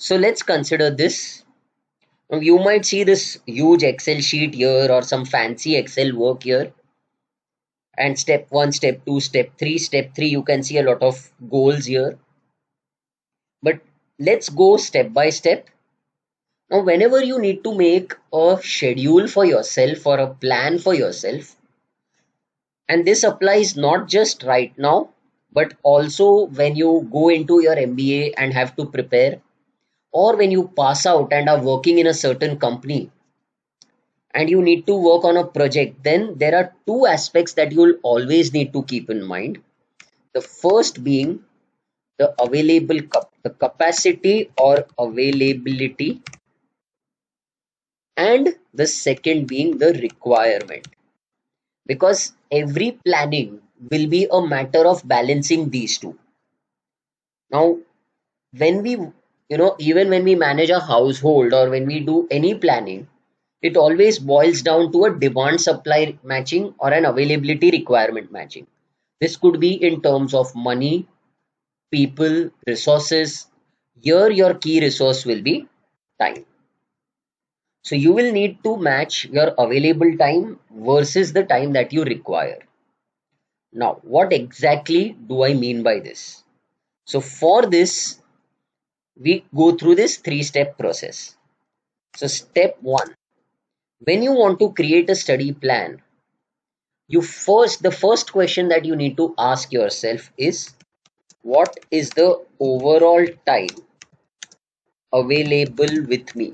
So let's consider this. Now, you might see this huge Excel sheet here or some fancy Excel work here. And step 1, step 2, step 3, you can see a lot of goals here. But let's go step by step. Now, whenever you need to make a schedule for yourself or a plan for yourself, and this applies not just right now, but also when you go into your MBA and have to prepare, or when you pass out and are working in a certain company and you need to work on a project, then there are two aspects that you'll always need to keep in mind. The first being the capacity or availability, and the second being the requirement. Because every planning will be a matter of balancing these two. Now, when we, even when we manage a household or when we do any planning, it always boils down to a demand supply matching or an availability requirement matching. This could be in terms of money, people, resources. Here, your key resource will be time. So, you will need to match your available time versus the time that you require. Now, what exactly do I mean by this? So, for this, we go through this three-step process. So, step one, when you want to create a study plan, the first question that you need to ask yourself is, what is the overall time available with me?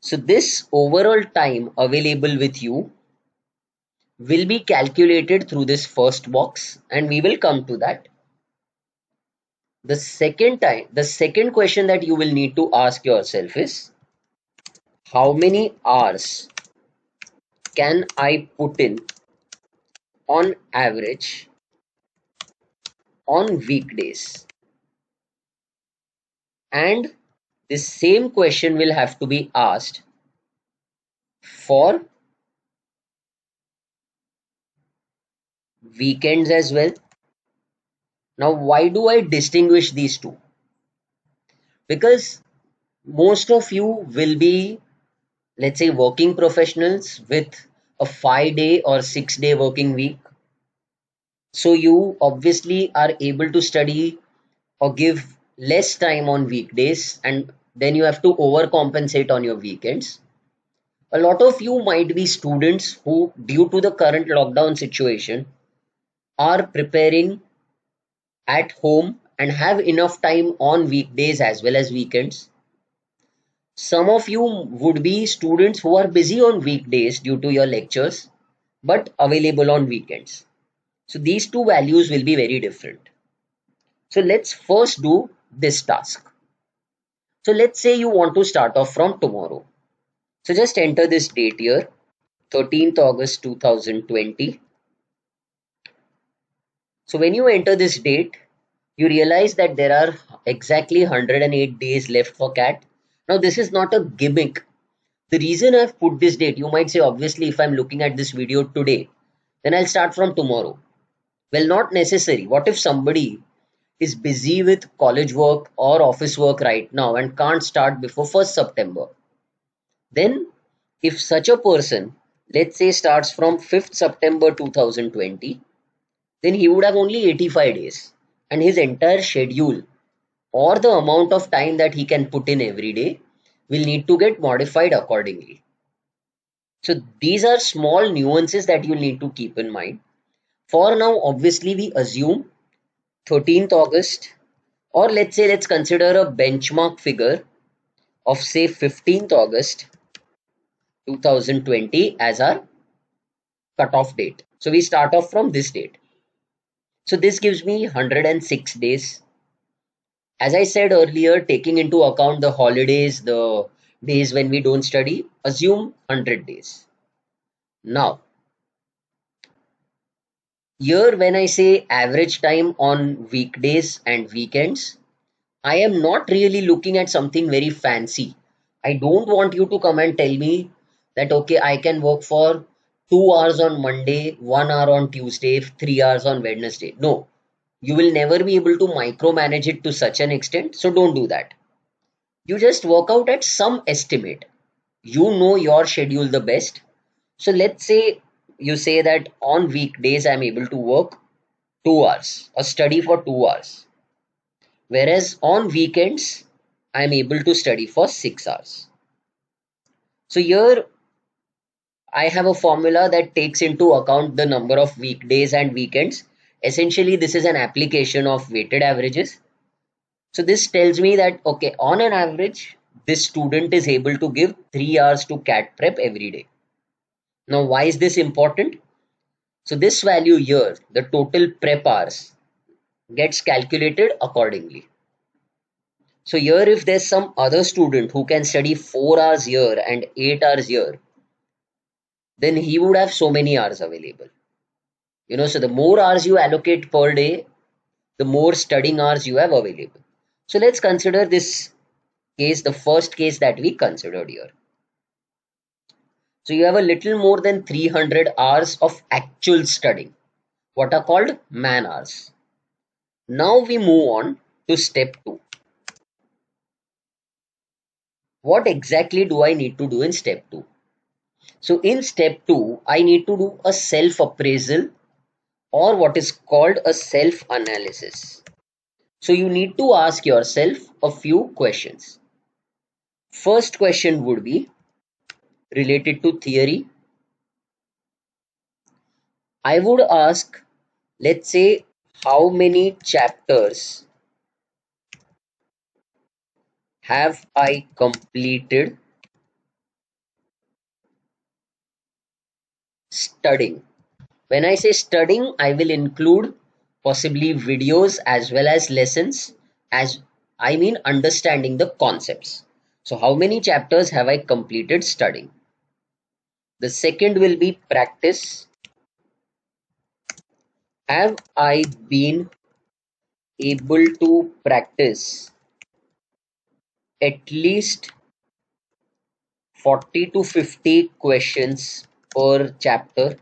So, this overall time available with you will be calculated through this first box, and we will come to that. The second question that you will need to ask yourself is, how many hours can I put in on average on weekdays? And this same question will have to be asked for weekends as well. Now, why do I distinguish these two? Because most of you will be, let's say, working professionals with a 5 day or 6 day working week. So you obviously are able to study or give less time on weekdays, and then you have to overcompensate on your weekends. A lot of you might be students who, due to the current lockdown situation, are preparing at home and have enough time on weekdays as well as weekends. Some of you would be students who are busy on weekdays due to your lectures but available on weekends. So these two values will be very different. So let's first do this task. So let's say you want to start off from tomorrow. So just enter this date here, 13th August 2020. So when you enter this date, you realize that there are exactly 108 days left for CAT. Now this is not a gimmick. The reason I've put this date, you might say, obviously, if I'm looking at this video today, then I'll start from tomorrow. Well, not necessary. What if somebody is busy with college work or office work right now and can't start before 1st September? Then, if such a person, let's say, starts from 5th September 2020, then he would have only 85 days, and his entire schedule or the amount of time that he can put in every day will need to get modified accordingly. So these are small nuances that you need to keep in mind. For now, obviously, we assume 13th August, or let's consider a benchmark figure of say 15th August 2020 as our cutoff date. So we start off from this date. So this gives me 106 days. As I said earlier, taking into account the holidays, the days when we don't study, assume 100 days. Now, here when I say average time on weekdays and weekends, I am not really looking at something very fancy. I don't want you to come and tell me that, okay, I can work for 2 hours on Monday, 1 hour on Tuesday, 3 hours on Wednesday. No. You will never be able to micromanage it to such an extent, so don't do that. You just work out at some estimate. You know your schedule the best. So let's say you say that on weekdays I'm able to work 2 hours or study for 2 hours, whereas on weekends I'm able to study for 6 hours. So here I have a formula that takes into account the number of weekdays and weekends. Essentially, this is an application of weighted averages. So this tells me that, okay, on an average, this student is able to give 3 hours to CAT prep every day. Now, why is this important? So this value here, the total prep hours, gets calculated accordingly. So here, if there's some other student who can study 4 hours here and 8 hours here, then he would have so many hours available. So the more hours you allocate per day, the more studying hours you have available. So let's consider this case, the first case that we considered here. So you have a little more than 300 hours of actual studying, what are called man hours. Now we move on to step 2. What exactly do I need to do in step 2? So in step 2, I need to do a self appraisal or what is called a self analysis. So you need to ask yourself a few questions. First question would be related to theory. I would ask, let's say, how many chapters have I completed studying? When I say studying, I will include possibly videos as well as lessons, as I mean understanding the concepts. So, how many chapters have I completed studying? The second will be practice. Have I been able to practice at least 40 to 50 questions per chapter?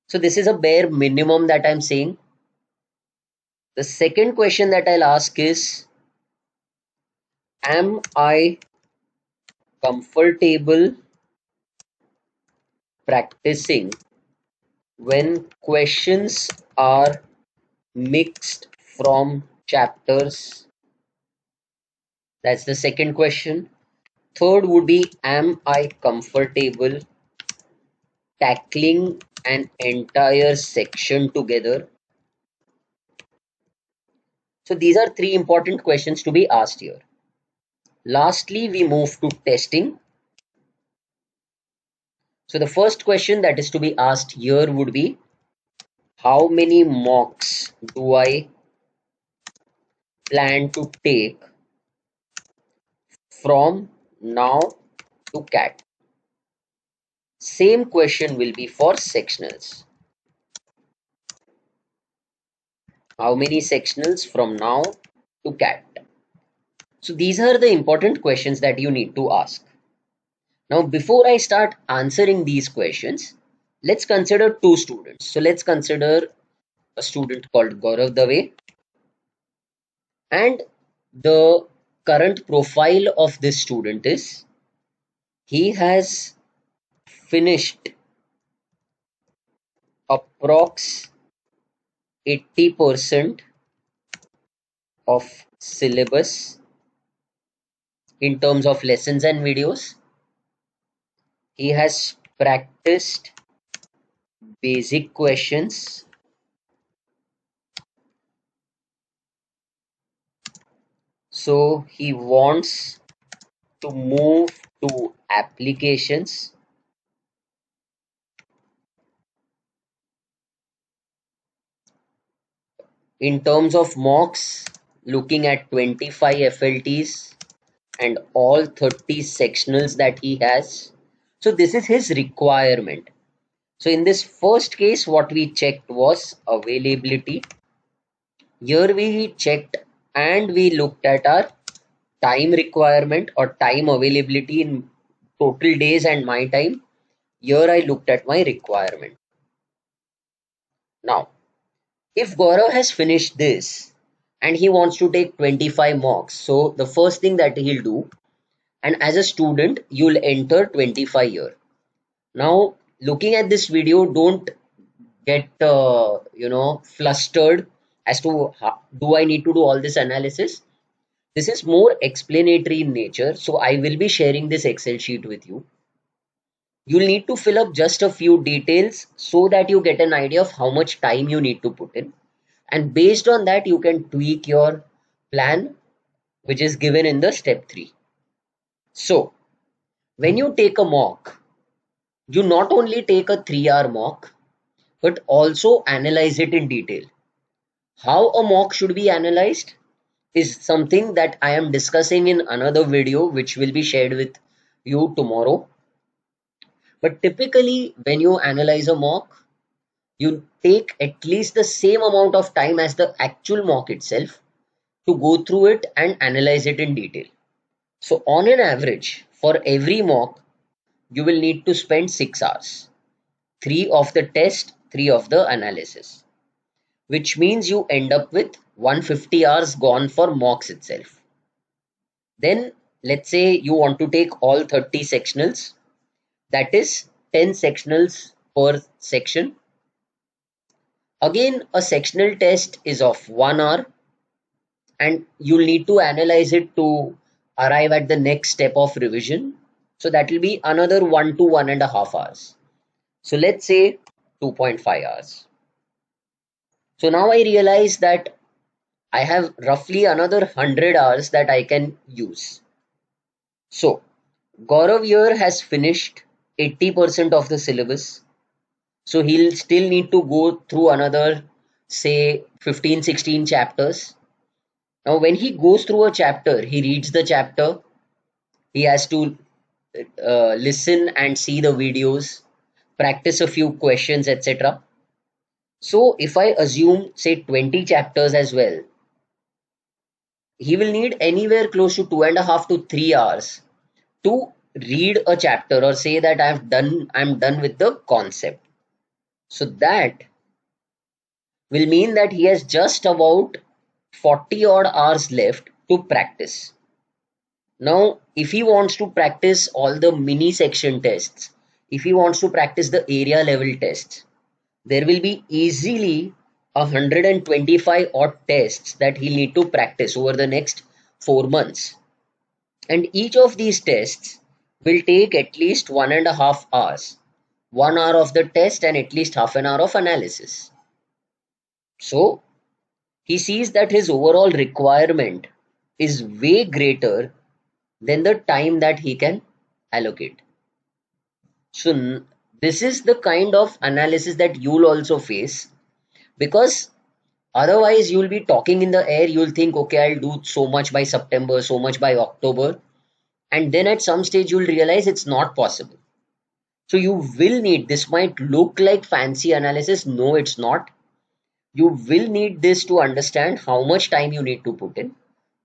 So this is a bare minimum that I'm saying. The second question that I'll ask is, am I comfortable practicing when questions are mixed from chapters? That's the second question. Third would be, am I comfortable tackling an entire section together? So these are three important questions to be asked here. Lastly, we move to testing. So the first question that is to be asked here would be, how many mocks do I plan to take from now to CAT? Same question will be for sectionals. How many sectionals from now to CAT? So these are the important questions that you need to ask. Now, before I start answering these questions, let's consider two students. So let's consider a student called Gaurav Dave, and the current profile of this student is he has finished approx 80% of syllabus in terms of lessons and videos. He has practiced basic questions. So he wants to move to applications. In terms of mocks, looking at 25 FLTs and all 30 sectionals that he has. So this is his requirement. So in this first case, what we checked was availability. Here we checked and we looked at our time requirement or time availability in total days and my time. Here I looked at my requirement. Now, If Gaurav has finished this and he wants to take 25 mocks, so the first thing that he'll do, and as a student, you'll enter 25 year. Now, looking at this video, don't get flustered as to how, do I need to do all this analysis. This is more explanatory in nature, so I will be sharing this Excel sheet with you. You'll need to fill up just a few details so that you get an idea of how much time you need to put in, and based on that you can tweak your plan, which is given in the step 3. So when you take a mock, you not only take a 3-hour mock but also analyze it in detail. How a mock should be analyzed is something that I am discussing in another video which will be shared with you tomorrow. But typically when you analyze a mock, you take at least the same amount of time as the actual mock itself to go through it and analyze it in detail. So on an average, for every mock, you will need to spend 6 hours. 3 of the test, 3 of the analysis, which means you end up with 150 hours gone for mocks itself. Then let's say you want to take all 30 sectionals, that is 10 sectionals per section. Again, a sectional test is of 1 hour and you'll need to analyze it to arrive at the next step of revision. So that will be another 1 to 1.5 hours. So let's say 2.5 hours. So now I realize that I have roughly another 100 hours that I can use. So Gaurav here has finished 80% of the syllabus. So he'll still need to go through another, say, 15-16 chapters. Now, when he goes through a chapter, he reads the chapter, he has to listen and see the videos, practice a few questions, etc. So, if I assume, say, 20 chapters as well, he will need anywhere close to 2.5 to 3 hours to read a chapter or say that I'm done with the concept. So that will mean that he has just about 40 odd hours left to practice. Now, if he wants to practice all the mini section tests, if he wants to practice the area level tests, there will be easily 125 odd tests that he'll need to practice over the next 4 months. And each of these tests will take at least 1.5 hours. 1 hour of the test and at least half an hour of analysis. So he sees that his overall requirement is way greater than the time that he can allocate. So this is the kind of analysis that you'll also face, because otherwise you'll be talking in the air. You'll think, okay, I'll do so much by September, so much by October, and then at some stage you'll realize it's not possible. So you will need, this might look like fancy analysis. No, it's not. You will need this to understand how much time you need to put in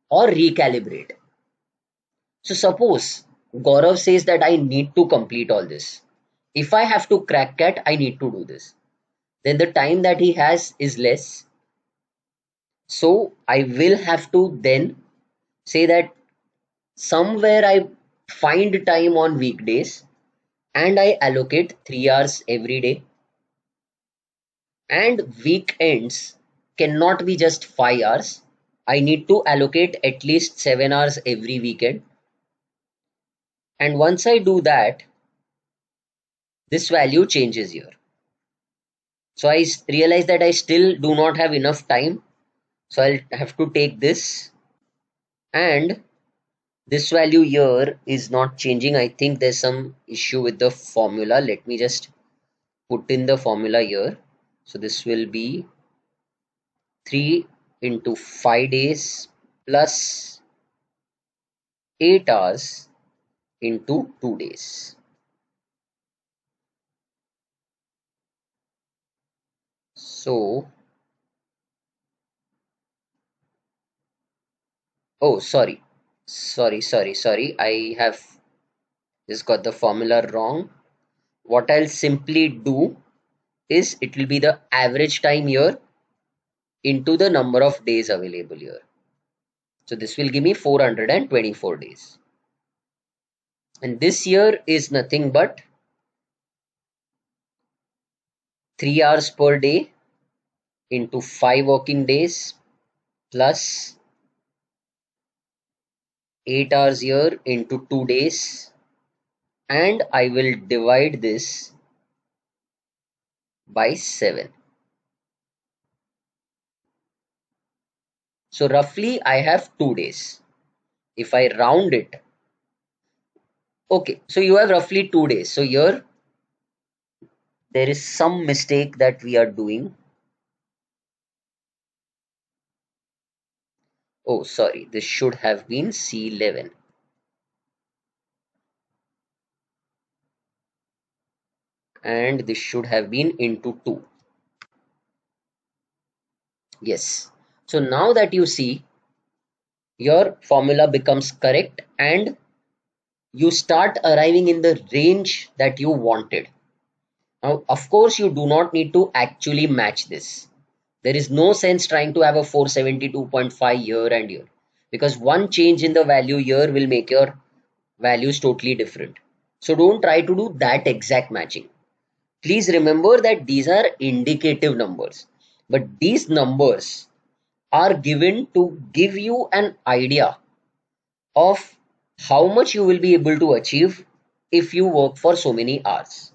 or recalibrate. So suppose Gaurav says that I need to complete all this. If I have to crack CAT, I need to do this. Then the time that he has is less. So I will have to then say that somewhere I find time on weekdays and I allocate 3 hours every day. And weekends cannot be just 5 hours. I need to allocate at least 7 hours every weekend. And once I do that, this value changes here. So I realize that I still do not have enough time. So I'll have to take this, and this value here is not changing. I think there's some issue with the formula. Let me just put in the formula here. So this will be 3 into 5 days plus 8 hours into 2 days. So, oh, sorry. I have just got the formula wrong. What I'll simply do is it will be the average time here into the number of days available here. So this will give me 424 days. And this year is nothing but 3 hours per day into 5 working days plus 8 hours here into 2 days, and I will divide this by 7. So roughly I have 2 days. If I round it, okay, so you have roughly 2 days. So here there is some mistake that we are doing. Oh, sorry, this should have been C11. And this should have been into 2. Yes. So now that you see, your formula becomes correct and you start arriving in the range that you wanted. Now, of course, you do not need to actually match this. There is no sense trying to have a 472.5 year and year, because one change in the value here will make your values totally different. So don't try to do that exact matching. Please remember that these are indicative numbers, but these numbers are given to give you an idea of how much you will be able to achieve if you work for so many hours.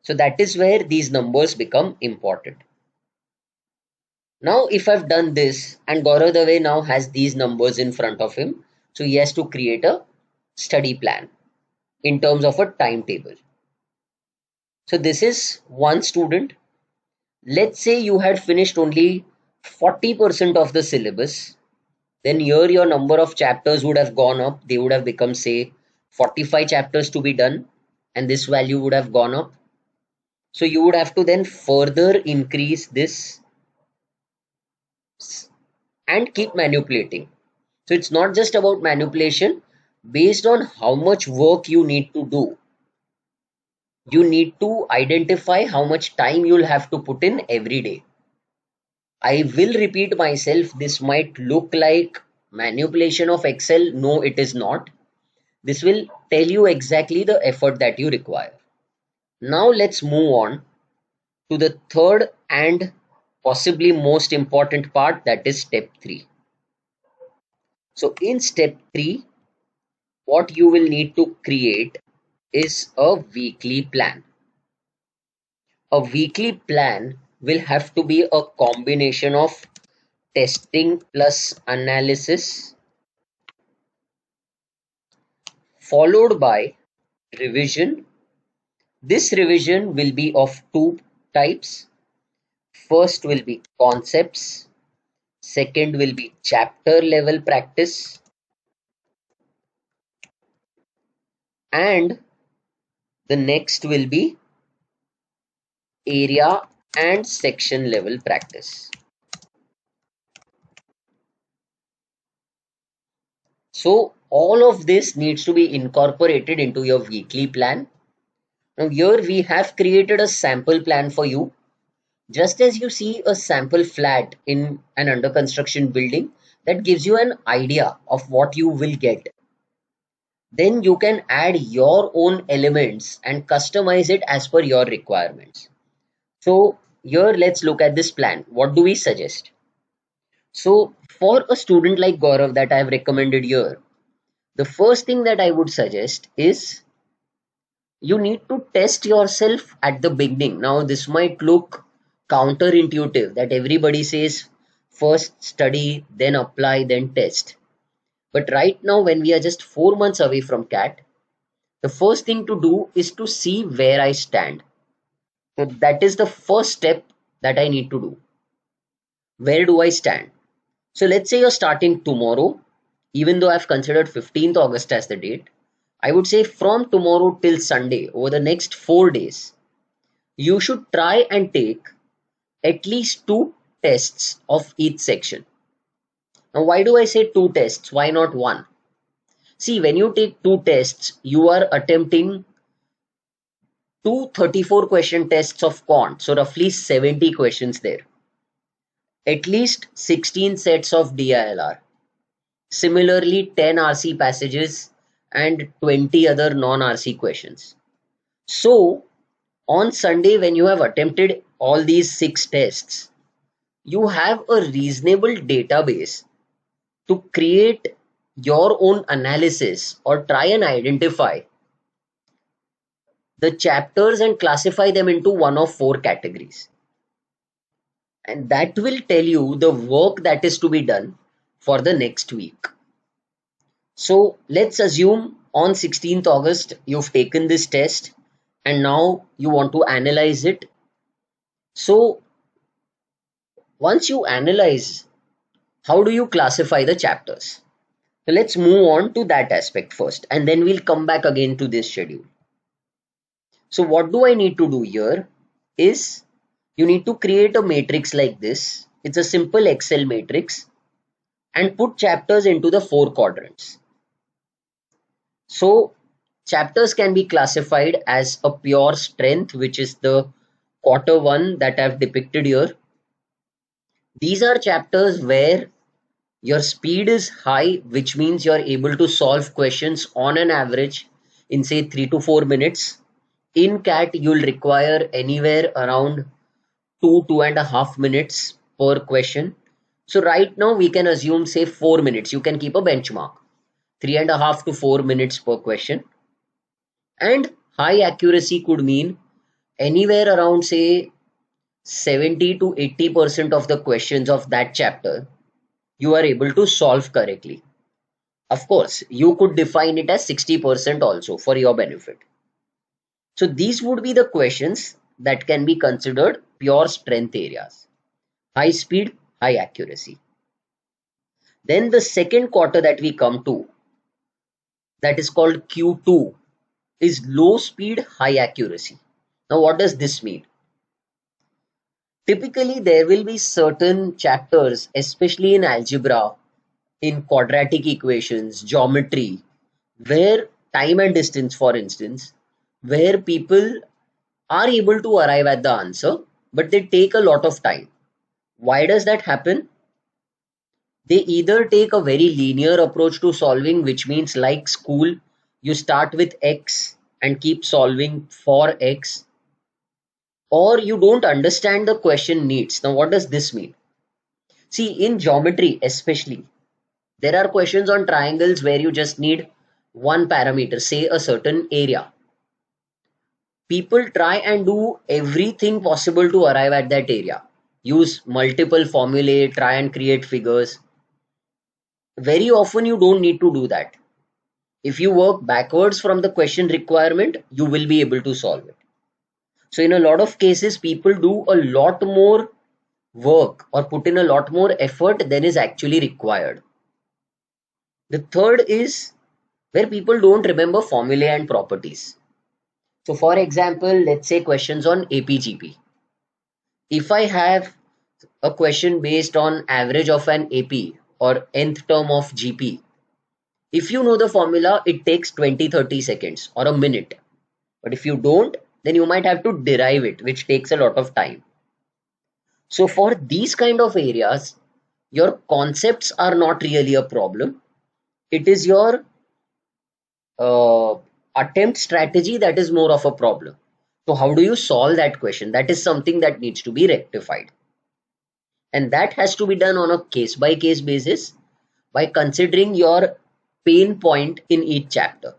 So that is where these numbers become important. Now, if I've done this and Gaurav Dave now has these numbers in front of him, so he has to create a study plan in terms of a timetable. So this is one student. Let's say you had finished only 40% of the syllabus. Then here your number of chapters would have gone up. They would have become, say, 45 chapters to be done, and this value would have gone up. So you would have to then further increase this and keep manipulating. So it's not just about manipulation. Based on how much work you need to do, you need to identify how much time you'll have to put in every day. I will repeat myself, this might look like manipulation of Excel. No, it is not. This will tell you exactly the effort that you require. Now let's move on to the third and possibly most important part, that is step 3. So in step 3, what you will need to create is a weekly plan. A weekly plan will have to be a combination of testing plus analysis, followed by revision. This revision will be of two types. First will be concepts, second will be chapter level practice, and the next will be area and section level practice. So all of this needs to be incorporated into your weekly plan. Now here we have created a sample plan for you. Just as you see a sample flat in an under construction building, that gives you an idea of what you will get. Then you can add your own elements and customize it as per your requirements. So here let's look at this plan. What do we suggest? So for a student like Gaurav that I have recommended here, the first thing that I would suggest is you need to test yourself at the beginning. Now this might look counterintuitive that everybody says first study, then apply, then test. But right now when we are just 4 months away from CAT, the first thing to do is to see where I stand. So that is the first step that I need to do. Where do I stand? So let's say you're starting tomorrow, even though I've considered 15th August as the date. I would say from tomorrow till Sunday, over the next 4 days, you should try and take at least 2 tests of each section. Now, why do I say 2 tests? Why not 1? See, when you take 2 tests, you are attempting 2 34 question tests of quant. So roughly 70 questions there. at least 16 sets of DILR. Similarly, 10 RC passages and 20 other non-RC questions. So, on Sunday, when you have attempted all these 6 tests, you have a reasonable database to create your own analysis or try and identify the chapters and classify them into one of 4 categories. And that will tell you the work that is to be done for the next week. So let's assume on 16th August you've taken this test and now you want to analyze it. So once you analyze, how do you classify the chapters? So let's move on to that aspect first, and then we'll come back again to this schedule. So what do I need to do here is you need to create a matrix like this. It's a simple Excel matrix and put chapters into the 4 quadrants. So chapters can be classified as a pure strength, which is the quarter 1 that I've depicted here. These are chapters where your speed is high, which means you're able to solve questions on an average in say 3 to 4 minutes. In CAT, you'll require anywhere around 2.5 minutes per question. So right now we can assume say 4 minutes. You can keep a benchmark, 3.5 to 4 minutes per question. And high accuracy could mean anywhere around say 70 to 80% of the questions of that chapter you are able to solve correctly. Of course, you could define it as 60% also for your benefit. So these would be the questions that can be considered pure strength areas. High speed, high accuracy. Then the second quarter that we come to, that is called Q2, is low speed, high accuracy. Now what does this mean? Typically, there will be certain chapters, especially in algebra, in quadratic equations, geometry, where time and distance, for instance, where people are able to arrive at the answer, but they take a lot of time. Why does that happen? They either take a very linear approach to solving, which means like school, you start with X and keep solving for X, or you don't understand the question needs. Now, what does this mean? See, in geometry, especially, there are questions on triangles where you just need one parameter, say a certain area. People try and do everything possible to arrive at that area. Use multiple formulae, try and create figures. Very often you don't need to do that. If you work backwards from the question requirement, you will be able to solve it. So in a lot of cases, people do a lot more work or put in a lot more effort than is actually required. The third is where people don't remember formulae and properties. So for example, let's say questions on APGP. If I have a question based on average of an AP or nth term of GP, if you know the formula, it takes 20-30 seconds or a minute. But if you don't, then you might have to derive it, which takes a lot of time. So for these kind of areas, your concepts are not really a problem. It is your attempt strategy that is more of a problem. So how do you solve that question? That is something that needs to be rectified. And that has to be done on a case by case basis by considering your pain point in each chapter.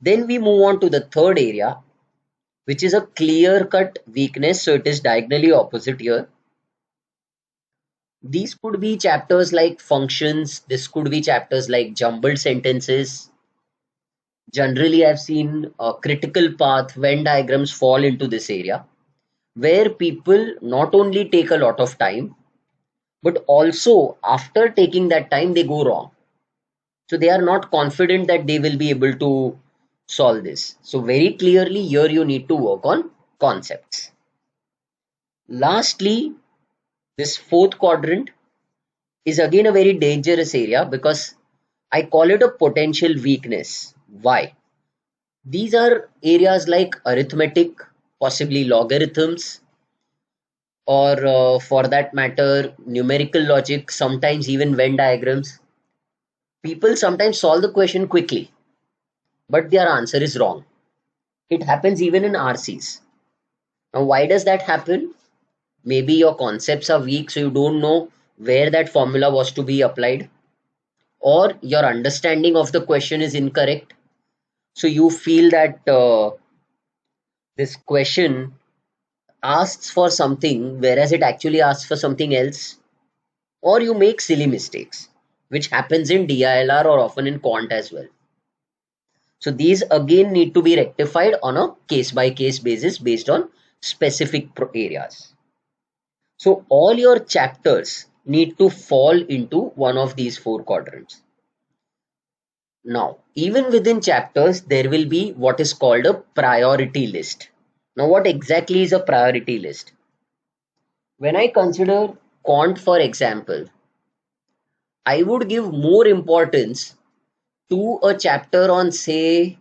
Then we move on to the third area, which is a clear-cut weakness. So it is diagonally opposite here. These could be chapters like functions. This could be chapters like jumbled sentences. Generally, I've seen a critical path, Venn diagrams fall into this area, where people not only take a lot of time, but also after taking that time, they go wrong. So they are not confident that they will be able to solve this. So very clearly here you need to work on concepts. Lastly, this fourth quadrant is again a very dangerous area because I call it a potential weakness. Why? These are areas like arithmetic, possibly logarithms, or for that matter, numerical logic, sometimes even Venn diagrams, people sometimes solve the question quickly, but their answer is wrong. It happens even in RCs. Now, why does that happen? Maybe your concepts are weak, so you don't know where that formula was to be applied, or your understanding of the question is incorrect. So you feel that this question asks for something, whereas it actually asks for something else, or you make silly mistakes, which happens in DILR or often in quant as well. So these again need to be rectified on a case by case basis based on specific areas. So all your chapters need to fall into one of these four quadrants. Now, even within chapters, there will be what is called a priority list. Now, what exactly is a priority list? When I consider quant, for example, I would give more importance to a chapter on, say,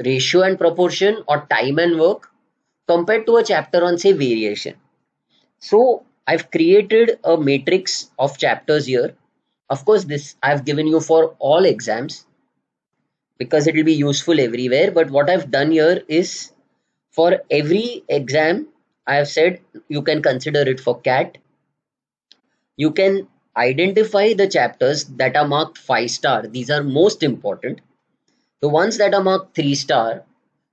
ratio and proportion or time and work compared to a chapter on, say, variation. So I've created a matrix of chapters here. Of course, this I've given you for all exams because it will be useful everywhere. But what I've done here is for every exam, I have said you can consider it for CAT. You can identify the chapters that are marked 5 star. These are most important. The ones that are marked 3 star,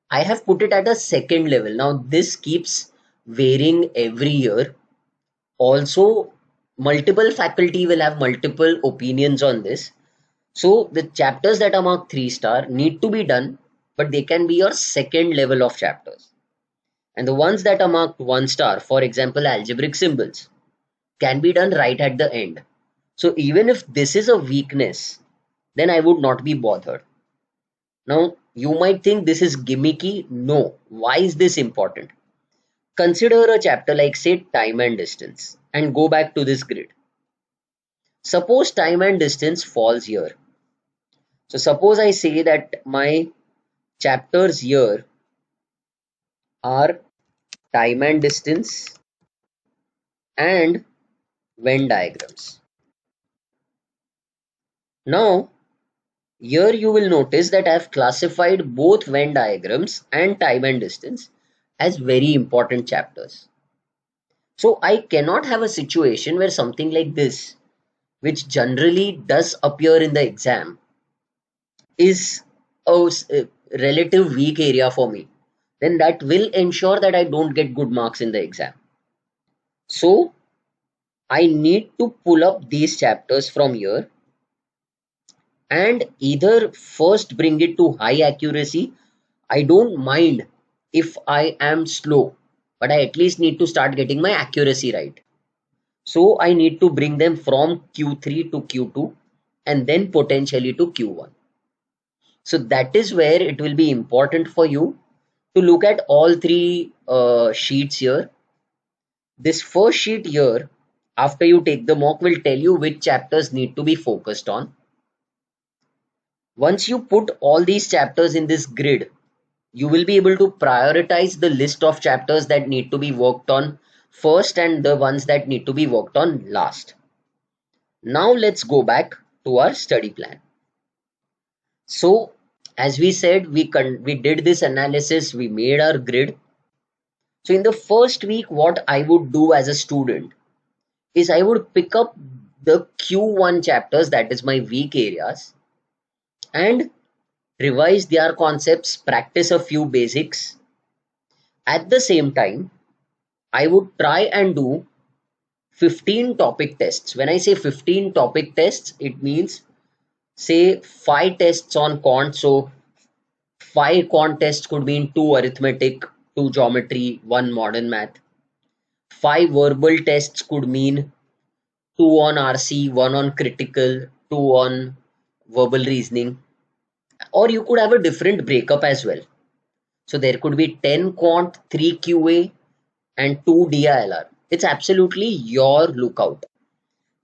I have put it at a second level. Now, this keeps varying every year. Also, multiple faculty will have multiple opinions on this. So, the chapters that are marked 3 star need to be done, but they can be your second level of chapters. And the ones that are marked 1 star, for example, algebraic symbols, can be done right at the end. So, even if this is a weakness, then I would not be bothered. Now, you might think this is gimmicky. No. Why is this important? Consider a chapter like, say, time and distance, and go back to this grid. Suppose time and distance falls here. So, suppose I say that my chapters here are time and distance and Venn diagrams. Now, here you will notice that I have classified both Venn diagrams and time and distance as very important chapters. So I cannot have a situation where something like this, which generally does appear in the exam, is a relative weak area for me. Then that will ensure that I don't get good marks in the exam. So I need to pull up these chapters from here and either first bring it to high accuracy. I don't mind if I am slow, but I at least need to start getting my accuracy right. So I need to bring them from Q3 to Q2 and then potentially to Q1. So that is where it will be important for you to look at all three sheets here. This first sheet here, after you take the mock, will tell you which chapters need to be focused on. Once you put all these chapters in this grid, you will be able to prioritize the list of chapters that need to be worked on first and the ones that need to be worked on last. Now let's go back to our study plan. So as we said, we did this analysis, we made our grid. So in the first week, what I would do as a student is I would pick up the Q1 chapters, that is my weak areas, and revise their concepts, practice a few basics. At the same time, I would try and do 15 topic tests. When I say 15 topic tests, it means say 5 tests on quant. So 5 quant tests could mean 2 arithmetic, 2 geometry, 1 modern math. 5 verbal tests could mean 2 on RC, 1 on critical, 2 on verbal reasoning. Or you could have a different breakup as well. So there could be 10 quant, 3 QA, and 2 DILR. It's absolutely your lookout.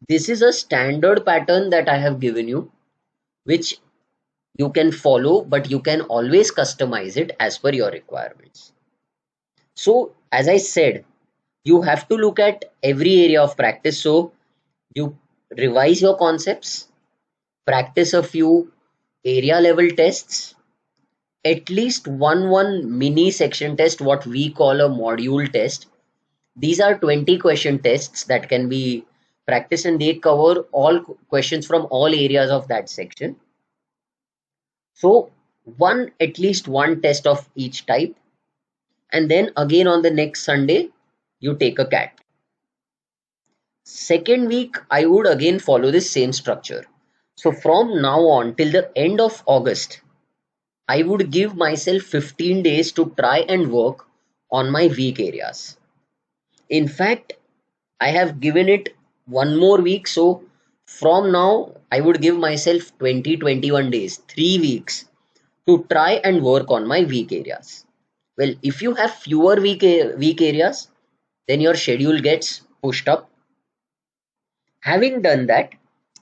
This is a standard pattern that I have given you, which you can follow, but you can always customize it as per your requirements. So, as I said, you have to look at every area of practice. So you revise your concepts, practice a few area level tests, at least one mini section test, what we call a module test. These are 20 question tests that can be practiced, and they cover all questions from all areas of that section. So one, at least one test of each type, and then again on the next Sunday you take a cat. Second week I would again follow this same structure. So from now on till the end of August, I would give myself 15 days to try and work on my weak areas. In fact, I have given it one more week. So from now, I would give myself 20-21 days, 3 weeks to try and work on my weak areas. Well, if you have fewer weak areas, then your schedule gets pushed up. Having done that,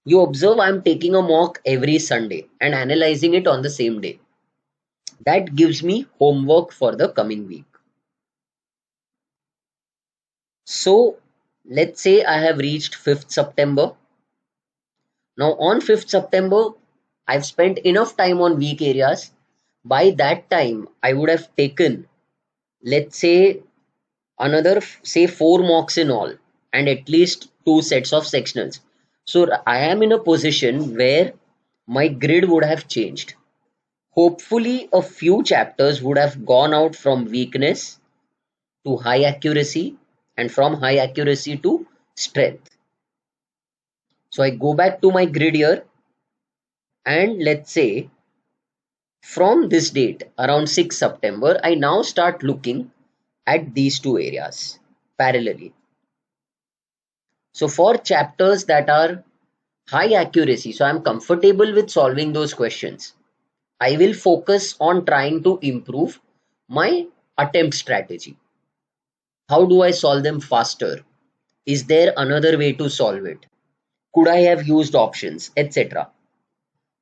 you observe I'm taking a mock every Sunday and analyzing it on the same day. That gives me homework for the coming week. So let's say I have reached 5th September. Now on 5th September, I've spent enough time on weak areas. By that time, I would have taken, let's say, another, say, 4 mocks in all and at least 2 sets of sectionals. So I am in a position where my grid would have changed. Hopefully, a few chapters would have gone out from weakness to high accuracy and from high accuracy to strength. So I go back to my grid here, and let's say from this date around 6th September, I now start looking at these two areas parallelly. So for chapters that are high accuracy, so I'm comfortable with solving those questions, I will focus on trying to improve my attempt strategy. How do I solve them faster? Is there another way to solve it? Could I have used options, etc.?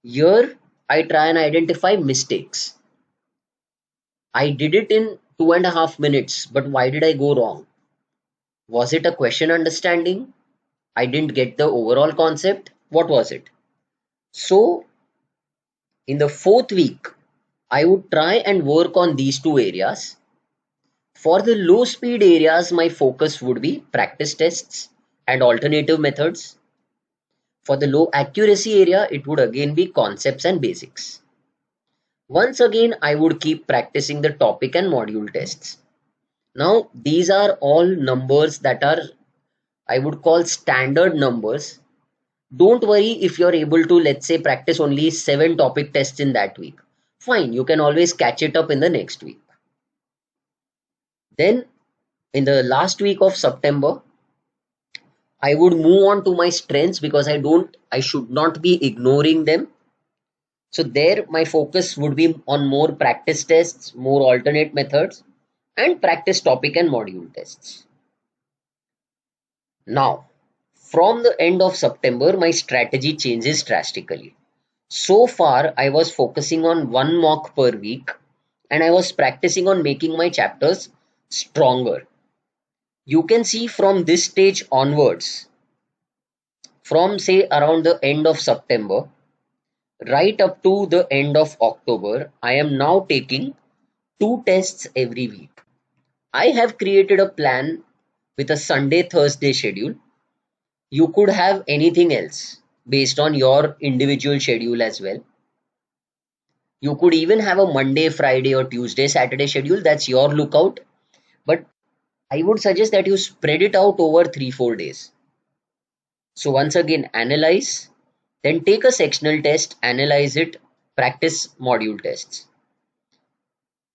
Here, I try and identify mistakes. I did it in 2.5 minutes, but why did I go wrong? Was it a question understanding? I didn't get the overall concept. What was it? So, in the 4th week, I would try and work on these two areas. For the low speed areas, my focus would be practice tests and alternative methods. For the low accuracy area, it would again be concepts and basics. Once again, I would keep practicing the topic and module tests. Now, these are all numbers that are, I would call, standard numbers. Don't worry if you're able to, let's say, practice only 7 topic tests in that week. Fine, you can always catch it up in the next week. Then, in the last week of September, I would move on to my strengths because I should not be ignoring them. So there, my focus would be on more practice tests, more alternate methods, and practice topic and module tests. Now, from the end of September, my strategy changes drastically. So far, I was focusing on 1 mock per week, and I was practicing on making my chapters stronger. You can see from this stage onwards, from say around the end of September, right up to the end of October, I am now taking 2 tests every week. I have created a plan with a Sunday Thursday schedule. You could have anything else based on your individual schedule as well. You could even have a Monday, Friday, or Tuesday, Saturday schedule. That's your lookout. But I would suggest that you spread it out over 3-4 days. So once again, analyze, then take a sectional test, analyze it, practice module tests.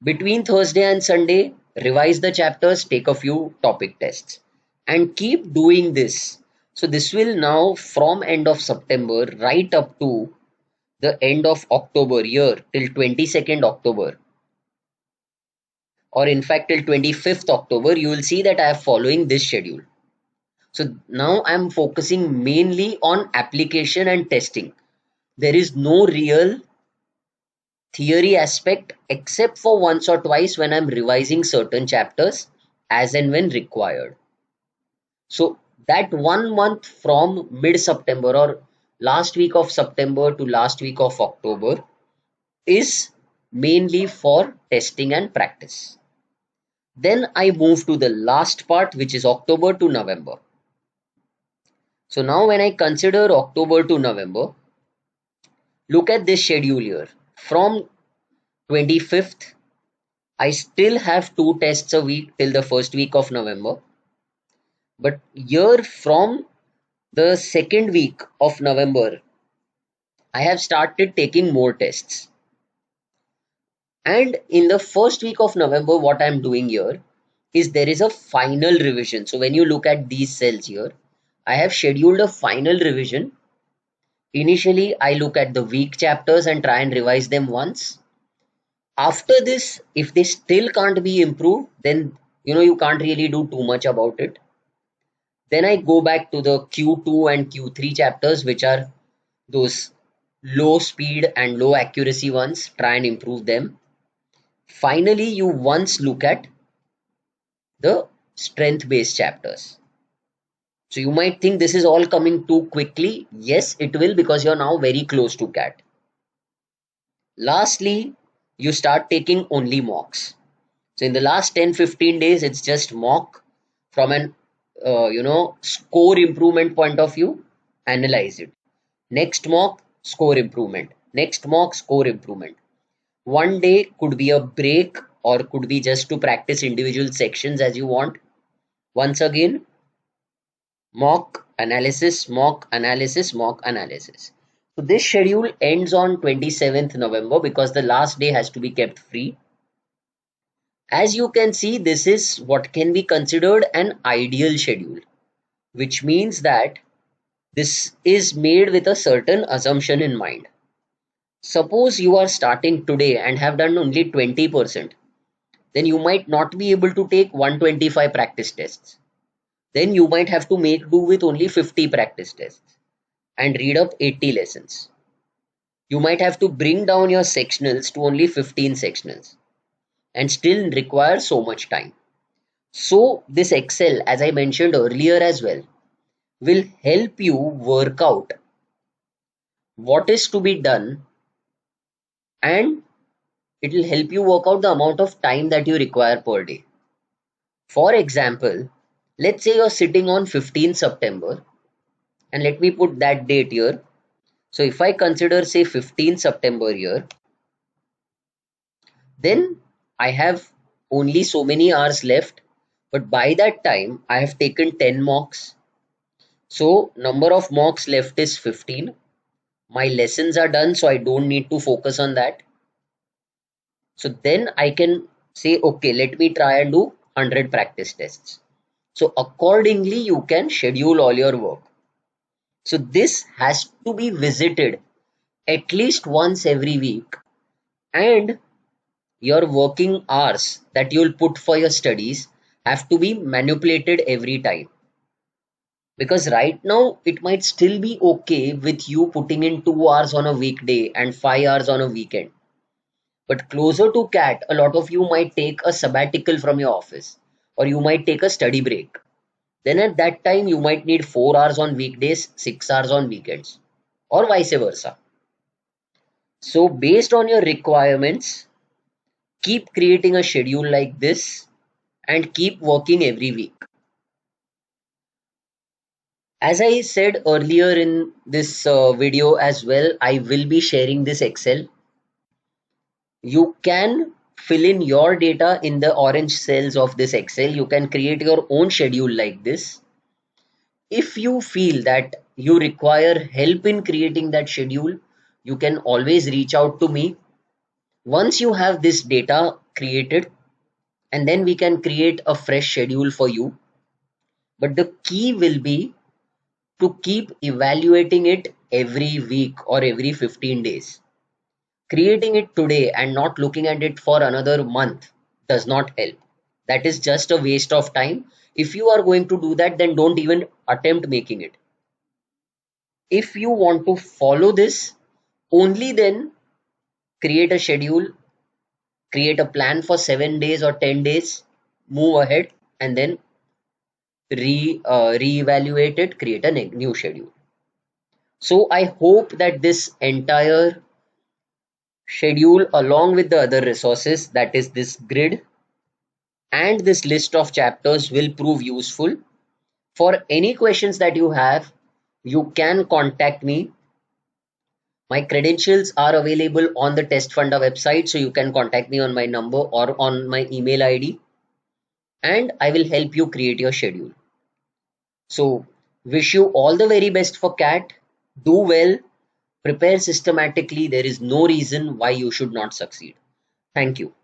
Between Thursday and Sunday, revise the chapters, take a few topic tests, and keep doing this. So this will now, from end of September right up to the end of October year till 22nd October, or in fact till 25th October, you will see that I am following this schedule. So now I am focusing mainly on application and testing. There is no real theory aspect except for once or twice when I'm revising certain chapters as and when required. So that 1 month from mid September or last week of September to last week of October is mainly for testing and practice. Then I move to the last part, which is October to November. So now when I consider October to November, look at this schedule here. From 25th, I still have 2 tests a week till the first week of November. But here from the second week of November, I have started taking more tests. And in the first week of November, what I'm doing here is there is a final revision. So when you look at these cells here, I have scheduled a final revision. Initially, I look at the weak chapters and try and revise them once. After this, if they still can't be improved, then you can't really do too much about it. Then I go back to the Q2 and Q3 chapters, which are those low speed and low accuracy ones, try and improve them. Finally, you once look at the strength based chapters. So you might think this is all coming too quickly. Yes, it will, because you're now very close to CAT. Lastly, you start taking only mocks. So in the last 10-15 days, it's just mock from an score improvement point of view, analyze it. Next mock, score improvement. Next mock, score improvement. One day could be a break or could be just to practice individual sections as you want. Once again, mock analysis, mock analysis, mock analysis. So this schedule ends on 27th November because the last day has to be kept free. As you can see, this is what can be considered an ideal schedule, which means that this is made with a certain assumption in mind. Suppose you are starting today and have done only 20%, then you might not be able to take 125 practice tests. Then you might have to make do with only 50 practice tests and read up 80 lessons. You might have to bring down your sectionals to only 15 sectionals and still require so much time. So this Excel, as I mentioned earlier as well, will help you work out what is to be done, and it will help you work out the amount of time that you require per day. For example, let's say you're sitting on 15th September, and let me put that date here. So if I consider say 15th September here, then I have only so many hours left, but by that time I have taken 10 mocks. So number of mocks left is 15. My lessons are done, so I don't need to focus on that. So then I can say, okay, let me try and do 100 practice tests. So accordingly, you can schedule all your work. So this has to be visited at least once every week, and your working hours that you'll put for your studies have to be manipulated every time. Because right now, it might still be okay with you putting in 2 hours on a weekday and 5 hours on a weekend. But closer to CAT, a lot of you might take a sabbatical from your office, or you might take a study break. Then at that time, you might need 4 hours on weekdays, 6 hours on weekends, or vice versa. So based on your requirements, keep creating a schedule like this and keep working every week. As I said earlier in this video as well, I will be sharing this Excel. You can fill in your data in the orange cells of this Excel. You can create your own schedule like this. If you feel that you require help in creating that schedule, you can always reach out to me. Once you have this data created, and then we can create a fresh schedule for you. But the key will be to keep evaluating it every week or every 15 days. Creating it today and not looking at it for another month does not help. That is just a waste of time. If you are going to do that, then don't even attempt making it. If you want to follow this, only then create a schedule, create a plan for 7 days or 10 days, move ahead, and then reevaluate it, create a new schedule. So I hope that this entire schedule, along with the other resources, that is this grid and this list of chapters, will prove useful. For any questions that you have, you can contact me. My credentials are available on the Test Funda website, so you can contact me on my number or on my email ID, and I will help you create your schedule. So, wish you all the very best for CAT. Do well, prepare systematically. There is no reason why you should not succeed. Thank you.